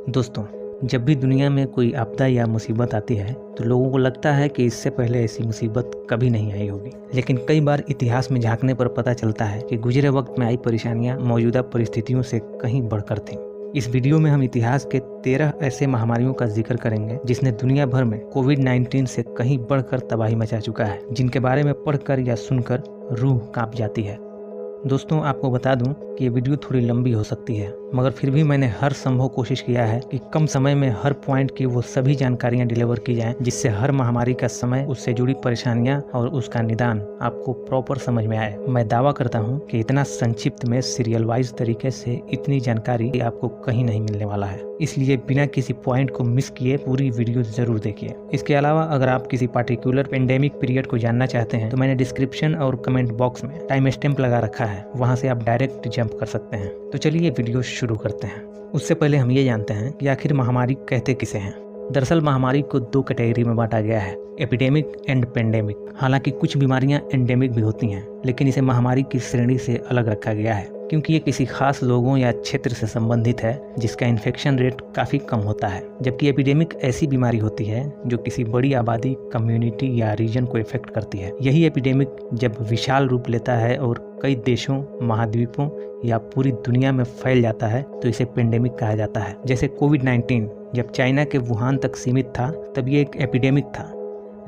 दोस्तों, जब भी दुनिया में कोई आपदा या मुसीबत आती है तो लोगों को लगता है कि इससे पहले ऐसी मुसीबत कभी नहीं आई होगी। लेकिन कई बार इतिहास में झांकने पर पता चलता है कि गुजरे वक्त में आई परेशानियां मौजूदा परिस्थितियों से कहीं बढ़कर थीं। इस वीडियो में हम इतिहास के 13 ऐसे महामारियों का जिक्र करेंगे जिसने दुनिया भर में कोविड-19 से कहीं बढ़कर तबाही मचा चुका है, जिनके बारे में पढ़कर या सुनकर रूह कांप जाती है। दोस्तों, आपको बता दूं कि ये वीडियो थोड़ी लंबी हो सकती है, मगर फिर भी मैंने हर संभव कोशिश किया है कि कम समय में हर पॉइंट की वो सभी जानकारियां डिलीवर की जाएं, जिससे हर महामारी का समय, उससे जुड़ी परेशानियां और उसका निदान आपको प्रॉपर समझ में आए। मैं दावा करता हूं कि इतना संक्षिप्त में सीरियल वाइज तरीके से इतनी जानकारी आपको कहीं नहीं मिलने वाला है, इसलिए बिना किसी पॉइंट को मिस किए पूरी वीडियो जरूर देखिए। इसके अलावा अगर आप किसी पार्टिकुलर पेंडेमिक पीरियड को जानना चाहते हैं तो मैंने डिस्क्रिप्शन और कमेंट बॉक्स में टाइम स्टैम्प लगा रखा है, वहां से आप डायरेक्ट जंप कर सकते हैं। तो चलिए वीडियो शुरू करते हैं। उससे पहले हम ये जानते हैं कि आखिर महामारी कहते किसे हैं। दरअसल महामारी को दो कैटेगरी में बांटा गया है, एपिडेमिक एंड पेंडेमिक। हालांकि कुछ बीमारियां एंडेमिक भी होती हैं, लेकिन इसे महामारी की श्रेणी से अलग रखा गया है क्योंकि ये किसी खास लोगों या क्षेत्र से संबंधित है जिसका इन्फेक्शन रेट काफी कम होता है। जबकि एपिडेमिक ऐसी बीमारी होती है जो किसी बड़ी आबादी, कम्युनिटी या रीजन को इफेक्ट करती है। यही एपिडेमिक जब विशाल रूप लेता है और कई देशों, महाद्वीपों या पूरी दुनिया में फैल जाता है तो इसे पेंडेमिक कहा जाता है। जैसे कोविड-19 जब चाइना के वुहान तक सीमित था तब ये एक एपिडेमिक था,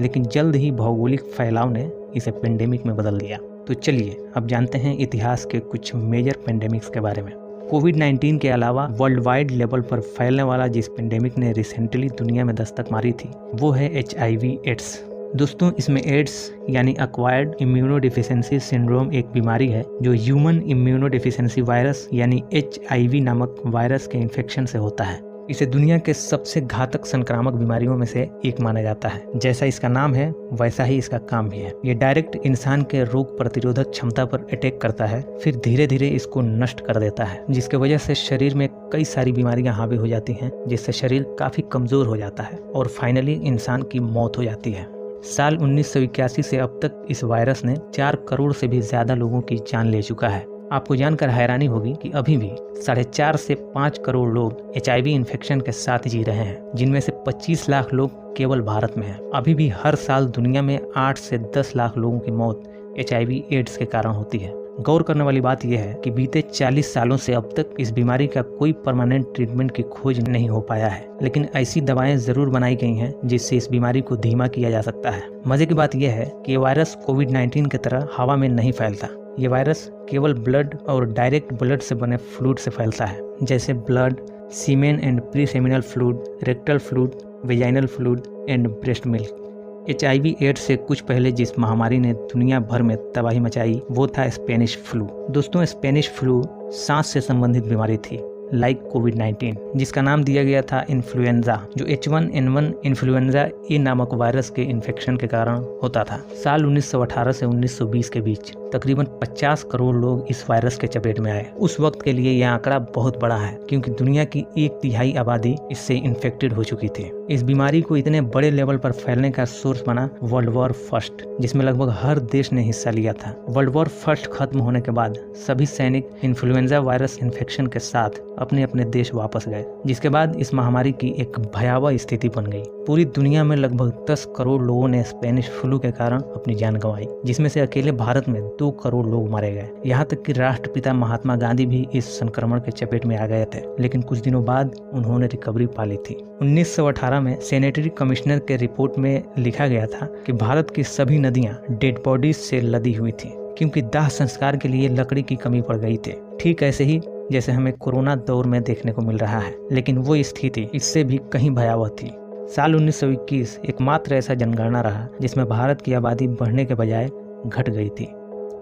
लेकिन जल्द ही भौगोलिक फैलाव ने इसे पेंडेमिक में बदल दिया। तो चलिए अब जानते हैं इतिहास के कुछ मेजर पेंडेमिक्स के बारे में। कोविड-19 के अलावा वर्ल्ड वाइड लेवल पर फैलने वाला जिस पेंडेमिक ने रिसेंटली दुनिया में दस्तक मारी थी वो है HIV एड्स। दोस्तों, इसमें एड्स यानी एक्वायर्ड इम्यूनोडेफिशिएंसी सिंड्रोम एक बीमारी है जो ह्यूमन इम्यूनोडेफिशिएंसी वायरस यानी HIV नामक वायरस के इन्फेक्शन से होता है। इसे दुनिया के सबसे घातक संक्रामक बीमारियों में से एक माना जाता है। जैसा इसका नाम है वैसा ही इसका काम भी है। ये डायरेक्ट इंसान के रोग प्रतिरोधक क्षमता पर अटैक करता है, फिर धीरे धीरे इसको नष्ट कर देता है, जिसकी वजह से शरीर में कई सारी बीमारियां हावी हो जाती हैं, जिससे शरीर काफी कमजोर हो जाता है और फाइनली इंसान की मौत हो जाती है। साल 1981 से अब तक इस वायरस ने 4 करोड़ से भी ज्यादा लोगों की जान ले चुका है। आपको जानकर हैरानी होगी कि अभी भी 4.5 से 5 करोड़ लोग HIV इन्फेक्शन के साथ जी रहे हैं, जिनमें से 25 लाख लोग केवल भारत में हैं। अभी भी हर साल दुनिया में 8 से 10 लाख लोगों की मौत HIV एड्स के कारण होती है। गौर करने वाली बात यह है कि बीते 40 सालों से अब तक इस बीमारी का कोई परमानेंट ट्रीटमेंट की खोज नहीं हो पाया है, लेकिन ऐसी दवाएं जरूर बनाई गई हैं जिससे इस बीमारी को धीमा किया जा सकता है। मजे की बात यह है कि ये वायरस कोविड-19 की तरह हवा में नहीं फैलता। ये वायरस केवल ब्लड और डायरेक्ट ब्लड से बने फ्लूइड से फैलता है, जैसे blood, semen and pre seminal fluid, rectal fluid, vaginal fluid and breast milk. HIV AIDS से कुछ पहले जिस महामारी ने दुनिया भर में तबाही मचाई वो था स्पेनिश फ्लू। दोस्तों, स्पेनिश फ्लू सांस से संबंधित बीमारी थी, लाइक कोविड-19, जिसका नाम दिया गया था इन्फ्लुएंजा, जो H1N1 इन्फ्लुएंजा ए नामक वायरस के इन्फेक्शन के कारण होता था। साल 1918 से 1920 के बीच तकरीबन 50 करोड़ लोग इस वायरस के चपेट में आए। उस वक्त के लिए यह आंकड़ा बहुत बड़ा है क्योंकि दुनिया की 1/3 आबादी इससे इन्फेक्टेड हो चुकी थी। इस बीमारी को इतने बड़े लेवल पर फैलने का सोर्स बना वर्ल्ड वॉर फर्स्ट, जिसमें लगभग हर देश ने हिस्सा लिया था। वर्ल्ड वॉर फर्स्ट खत्म होने के बाद सभी सैनिक इन्फ्लुएंजा वायरस इन्फेक्शन के साथ अपने अपने देश वापस गए, जिसके बाद इस महामारी की एक भयावह स्थिति बन गई। पूरी दुनिया में लगभग 10 करोड़ लोगों ने स्पेनिश फ्लू के कारण अपनी जान गंवाई, जिसमें से अकेले भारत में 2 करोड़ लोग मारे गए। यहाँ तक कि राष्ट्रपिता महात्मा गांधी भी इस संक्रमण के चपेट में आ गए थे, लेकिन कुछ दिनों बाद उन्होंने रिकवरी पा ली थी। 1918 में सैनिटरी कमिश्नर के रिपोर्ट में लिखा गया था कि भारत की सभी नदियां डेड बॉडीज से लदी हुई थी क्योंकि दाह संस्कार के लिए लकड़ी की कमी पड़ गई थी। ठीक ऐसे ही जैसे हमें कोरोना दौर में देखने को मिल रहा है, लेकिन वो स्थिति इससे भी कहीं भयावह थी। साल 1921 एकमात्र ऐसा जनगणना रहा जिसमें भारत की आबादी बढ़ने के बजाय घट गई थी।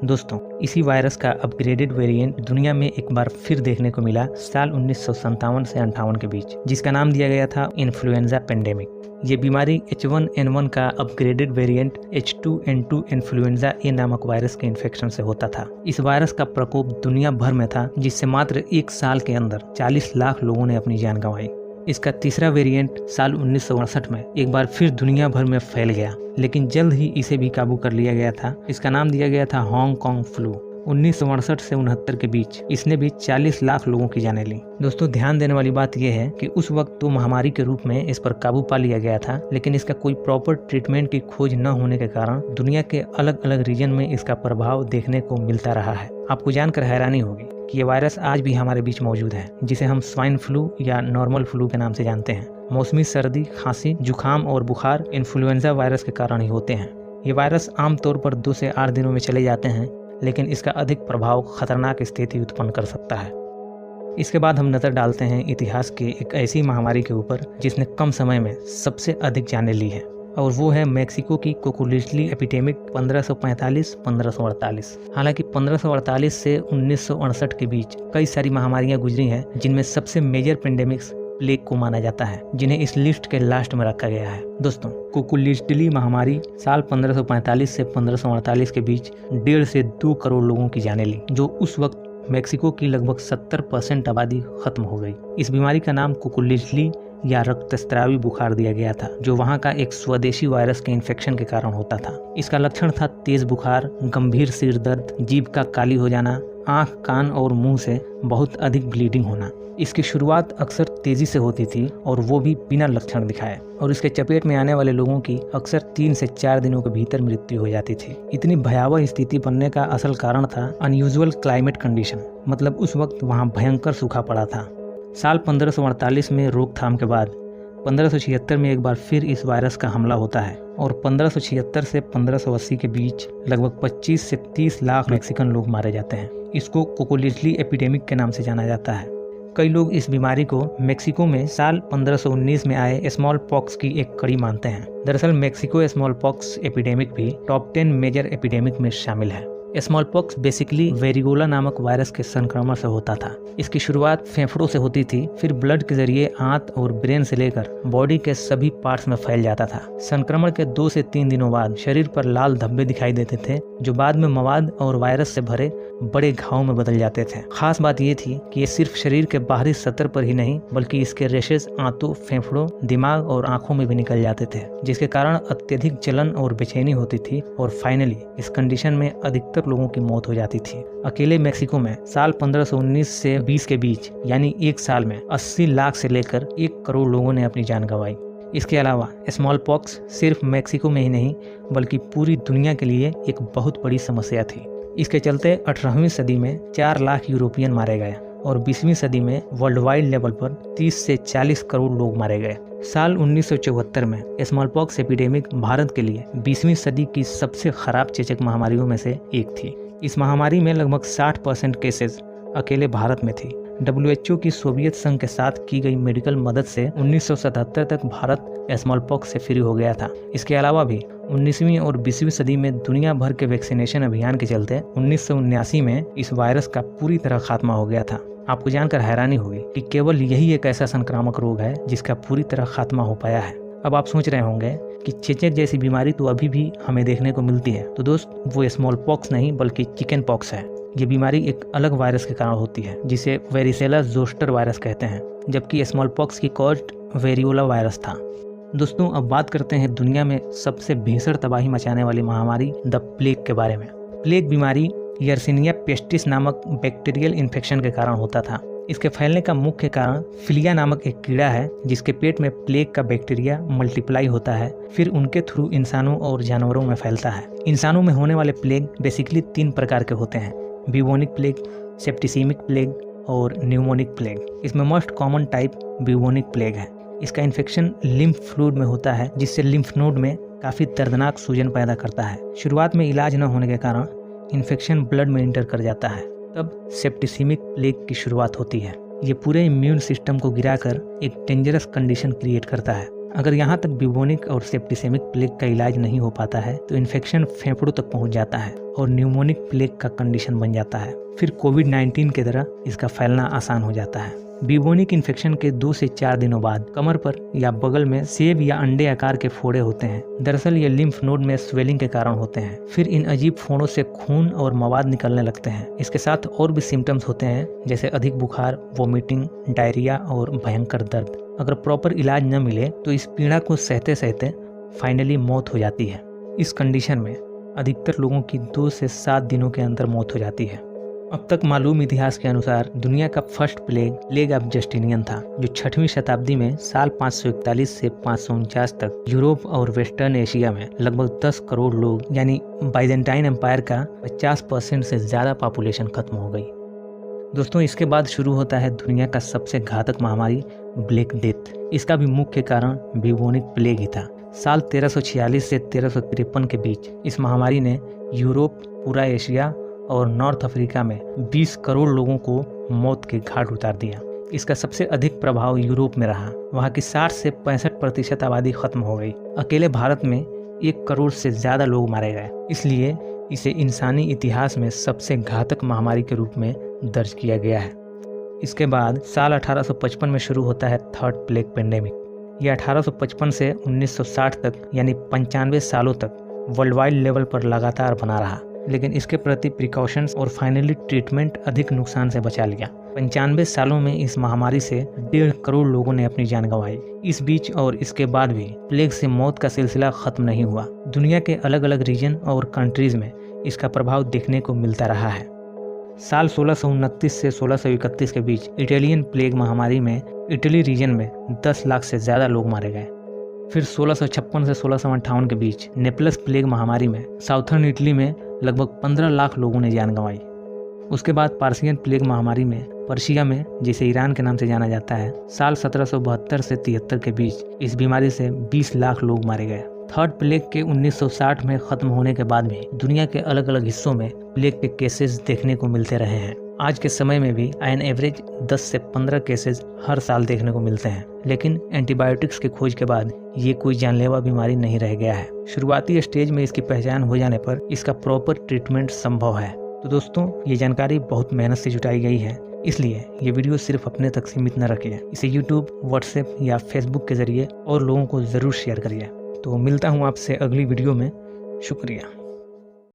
दोस्तों, इसी वायरस का अपग्रेडेड वेरिएंट दुनिया में एक बार फिर देखने को मिला साल 1957 से 58 के बीच, जिसका नाम दिया गया था इन्फ्लुएंजा पेंडेमिक। ये बीमारी H1N1 का अपग्रेडेड वेरिएंट H2N2 इन्फ्लुएंजा ए नामक वायरस के इन्फेक्शन से होता था। इस वायरस का प्रकोप दुनिया भर में था, जिससे मात्र 1 साल के अंदर 40 लाख लोगों ने अपनी जान गंवाई। इसका तीसरा वेरिएंट साल 1968 में एक बार फिर दुनिया भर में फैल गया, लेकिन जल्द ही इसे भी काबू कर लिया गया था। इसका नाम दिया गया था हांगकांग फ्लू। 1968 से 69 के बीच इसने भी 40 लाख लोगों की जानें ली। दोस्तों, ध्यान देने वाली बात यह है कि उस वक्त तो महामारी के रूप में इस पर काबू पा लिया गया था, लेकिन इसका कोई प्रॉपर ट्रीटमेंट की खोज न होने के कारण दुनिया के अलग अलग रीजन में इसका प्रभाव देखने को मिलता रहा है। आपको जानकर हैरानी होगी कि ये वायरस आज भी हमारे बीच मौजूद है, जिसे हम स्वाइन फ्लू या नॉर्मल फ्लू के नाम से जानते हैं। मौसमी सर्दी, खांसी, जुकाम और बुखार इन्फ्लुएंजा वायरस के कारण ही होते हैं। ये वायरस आमतौर पर 2 से 8 दिनों में चले जाते हैं, लेकिन इसका अधिक प्रभाव खतरनाक स्थिति उत्पन्न कर सकता है। इसके बाद हम नज़र डालते हैं इतिहास की एक ऐसी महामारी के ऊपर जिसने कम समय में सबसे अधिक जानें ली है, और वो है मेक्सिको की कोकुलिस्ली एपिडेमिक 1545-1548। हालांकि 1548 से 1968 के बीच कई सारी महामारियां गुजरी हैं, जिनमें सबसे मेजर पेंडेमिक्स प्लेग को माना जाता है, जिन्हें इस लिस्ट के लास्ट में रखा गया है। दोस्तों, कोकुलिस्ली महामारी साल 1545 से 1548 के बीच 1.5 से 2 करोड़ लोगों की जानें ली, जो उस वक्त मेक्सिको की लगभग 70% आबादी खत्म हो गई। इस बीमारी का नाम कोकुलिस्ली या रक्तस्रावी बुखार दिया गया था, जो वहां का एक स्वदेशी वायरस के इन्फेक्शन के कारण होता था। इसका लक्षण था तेज बुखार, गंभीर सिर दर्द, जीभ का काली हो जाना, आंख, कान और मुंह से बहुत अधिक ब्लीडिंग होना। इसकी शुरुआत अक्सर तेजी से होती थी और वो भी बिना लक्षण दिखाए, और इसके चपेट में आने वाले लोगों की अक्सर 3 से 4 दिनों के भीतर मृत्यु हो जाती थी। इतनी भयावह स्थिति बनने का असल कारण था अनयूजुअल क्लाइमेट कंडीशन, मतलब उस वक्त वहाँ भयंकर सूखा पड़ा था। साल 1548 में रोकथाम के बाद 1576 में एक बार फिर इस वायरस का हमला होता है, और 1576 से 1580 के बीच लगभग 25 से 30 लाख मैक्सिकन लोग मारे जाते हैं। इसको कोकुलिस्ली एपिडेमिक के नाम से जाना जाता है। कई लोग इस बीमारी को मेक्सिको में साल 1519 में आए स्मॉल पॉक्स की एक कड़ी मानते हैं। दरअसल मेक्सिको स्मॉल पॉक्स एपिडेमिक भी टॉप 10 मेजर एपिडेमिक में शामिल है। स्मॉल पॉक्स बेसिकली वेरिगोला नामक वायरस के संक्रमण से होता था। इसकी शुरुआत फेफड़ों से होती थी, फिर ब्लड के जरिए आंत और ब्रेन से लेकर बॉडी के सभी पार्ट्स में फैल जाता था। संक्रमण के 2 से 3 दिनों बाद शरीर पर लाल धब्बे दिखाई देते थे, जो बाद में मवाद और वायरस से भरे बड़े घाव में बदल जाते थे। खास बात ये थी कि ये सिर्फ शरीर के बाहरी सतह पर ही नहीं, बल्कि इसके रेशेस आंतों, फेफड़ों, दिमाग और आंखों में भी निकल जाते थे, जिसके कारण अत्यधिक जलन और बेचैनी होती थी, और फाइनली इस कंडीशन में अधिकतर लोगों की मौत हो जाती थी। अकेले मेक्सिको में साल 1519 से 20 के बीच, यानी एक साल में 80 लाख से लेकर 1 करोड़ लोगों ने अपनी जान गंवाई। इसके अलावा स्मॉल पॉक्स सिर्फ मेक्सिको में ही नहीं, बल्कि पूरी दुनिया के लिए एक बहुत बड़ी समस्या थी। इसके चलते 18वीं सदी में 4 लाख यूरोपियन मारे गए, और 20वीं सदी में वर्ल्ड वाइड लेवल पर 30 से 40 करोड़ लोग मारे गए। साल 1974 में स्मॉल पॉक्स एपिडेमिक भारत के लिए 20वीं सदी की सबसे खराब चेचक महामारियों में से एक थी। इस महामारी में लगभग 60% केसेस अकेले भारत में थी। WHO की सोवियत संघ के साथ की गई मेडिकल मदद से 1977 तक भारत स्मॉल पॉक्स से फ्री हो गया था। इसके अलावा भी 19वीं और 20वीं सदी में दुनिया भर के वैक्सीनेशन अभियान के चलते 1979 में इस वायरस का पूरी तरह खात्मा हो गया था। आपको जानकर हैरानी होगी कि केवल यही एक ऐसा संक्रामक रोग है जिसका पूरी तरह खात्मा हो पाया है। अब आप सोच रहे होंगे कि चेचक जैसी बीमारी तो अभी भी हमें देखने को मिलती है। तो दोस्त, वो स्मॉल पॉक्स नहीं बल्कि चिकन पॉक्स है। ये बीमारी एक अलग वायरस के कारण होती है, जिसे वेरिसेला जोस्टर वायरस कहते हैं, जबकि स्मॉल पॉक्स की कॉज वेरियोला वायरस था। दोस्तों, अब बात करते हैं दुनिया में सबसे भीषण तबाही मचाने वाली महामारी द प्लेग के बारे में। प्लेग बीमारी यर्सिनिया पेस्टिस नामक बैक्टीरियल इन्फेक्शन के कारण होता था। इसके फैलने का मुख्य कारण फिलिया नामक एक कीड़ा है, जिसके पेट में प्लेग का बैक्टीरिया मल्टीप्लाई होता है, फिर उनके थ्रू इंसानों और जानवरों में फैलता है। इंसानों में होने वाले प्लेग बेसिकली 3 प्रकार के होते हैं: ब्यूबोनिक प्लेग, सेप्टिसीमिक प्लेग और न्यूमोनिक प्लेग। इसमें most common type bubonic plague है। इसका इन्फेक्शन लिम्फ फ्लूइड में होता है, जिससे लिम्फ नोड में काफ़ी दर्दनाक सूजन पैदा करता है। शुरुआत में इलाज न होने के कारण इन्फेक्शन ब्लड में इंटर कर जाता है, तब सेप्टिसीमिक प्लेग की शुरुआत होती है। ये पूरे इम्यून सिस्टम को गिराकर एक डेंजरस कंडीशन क्रिएट करता है। अगर यहाँ तक ब्यूबोनिक और सेप्टिसेमिक प्लेग का इलाज नहीं हो पाता है तो इन्फेक्शन फेफड़ों तक पहुँच जाता है और न्यूमोनिक प्लेग का कंडीशन बन जाता है। फिर कोविड-19 की तरह इसका फैलना आसान हो जाता है। ब्यूबोनिक इन्फेक्शन के 2 से 4 दिनों बाद कमर पर या बगल में सेब या अंडे आकार के फोड़े होते हैं। दरअसल ये लिम्फ नोड में स्वेलिंग के कारण होते हैं। फिर इन अजीब फोड़ों से खून और मवाद निकलने लगते हैं। इसके साथ और भी सिम्टम्स होते हैं, जैसे अधिक बुखार, वोमिटिंग, डायरिया और भयंकर दर्द। अगर प्रॉपर इलाज न मिले तो इस पीड़ा को सहते सहते फाइनली मौत हो जाती है। इस कंडीशन में अधिकतर लोगों की 2 से 7 दिनों के अंदर मौत हो जाती है। अब तक मालूम इतिहास के अनुसार दुनिया का फर्स्ट प्लेग ऑफ जस्टिनियन था, जो 6वीं शताब्दी में साल 541 से 549 तक यूरोप और वेस्टर्न एशिया में लगभग 10 करोड़ लोग यानी बाइजेंटाइन एम्पायर का 50% से ज़्यादा पॉपुलेशन खत्म हो गई। दोस्तों, इसके बाद शुरू होता है दुनिया का सबसे घातक महामारी ब्लैक डेथ। इसका भी मुख्य कारण ब्यूबोनिक प्लेग ही था। साल 1346 से 1353 के बीच इस महामारी ने यूरोप, पूरा एशिया और नॉर्थ अफ्रीका में 20 करोड़ लोगों को मौत के घाट उतार दिया। इसका सबसे अधिक प्रभाव यूरोप में रहा। वहाँ की 60 से 65% आबादी खत्म हो गई। अकेले भारत में 1 करोड़ से ज़्यादा लोग मारे गए। इसलिए इसे इंसानी इतिहास में सबसे घातक महामारी के रूप में दर्ज किया गया है। इसके बाद साल 1855 में शुरू होता है थर्ड प्लेग पेंडेमिक। यह 1855 से 1960 तक यानी 95 सालों तक वर्ल्ड वाइड लेवल पर लगातार बना रहा, लेकिन इसके प्रति प्रिकॉशंस और फाइनली ट्रीटमेंट अधिक नुकसान से बचा लिया। 95 सालों में इस महामारी से 1.5 करोड़ लोगों ने अपनी जान गंवाई। इस बीच और इसके बाद भी प्लेग से मौत का सिलसिला खत्म नहीं हुआ। दुनिया के अलग अलग रीजन और कंट्रीज में इसका प्रभाव देखने को मिलता रहा है। साल 1629 से 1631 के बीच इटालियन प्लेग महामारी में इटली रीजन में 10 लाख से ज़्यादा लोग मारे गए। फिर 1656 से 1658 के बीच नेपलस प्लेग महामारी में साउथर्न इटली में लगभग 15 लाख लोगों ने जान गंवाई। उसके बाद पार्सियन प्लेग महामारी में पर्शिया में, जिसे ईरान के नाम से जाना जाता है, साल 1772 से 73 के बीच इस बीमारी से 20 लाख लोग मारे गए। थर्ड प्लेग के 1960 में खत्म होने के बाद भी दुनिया के अलग अलग हिस्सों में प्लेग के केसेस देखने को मिलते रहे हैं। आज के समय में भी एन एवरेज 10 से 15 केसेस हर साल देखने को मिलते हैं, लेकिन एंटीबायोटिक्स की खोज के बाद ये कोई जानलेवा बीमारी नहीं रह गया है। शुरुआती स्टेज में इसकी पहचान हो जाने पर इसका प्रॉपर ट्रीटमेंट संभव है। तो दोस्तों, ये जानकारी बहुत मेहनत से जुटाई गई है, इसलिए ये वीडियो सिर्फ अपने तक सीमित न रखिए। इसे यूट्यूब, व्हाट्सएप या फेसबुक के जरिए और लोगों को ज़रूर शेयर करिए। तो मिलता हूँ आपसे अगली वीडियो में। शुक्रिया।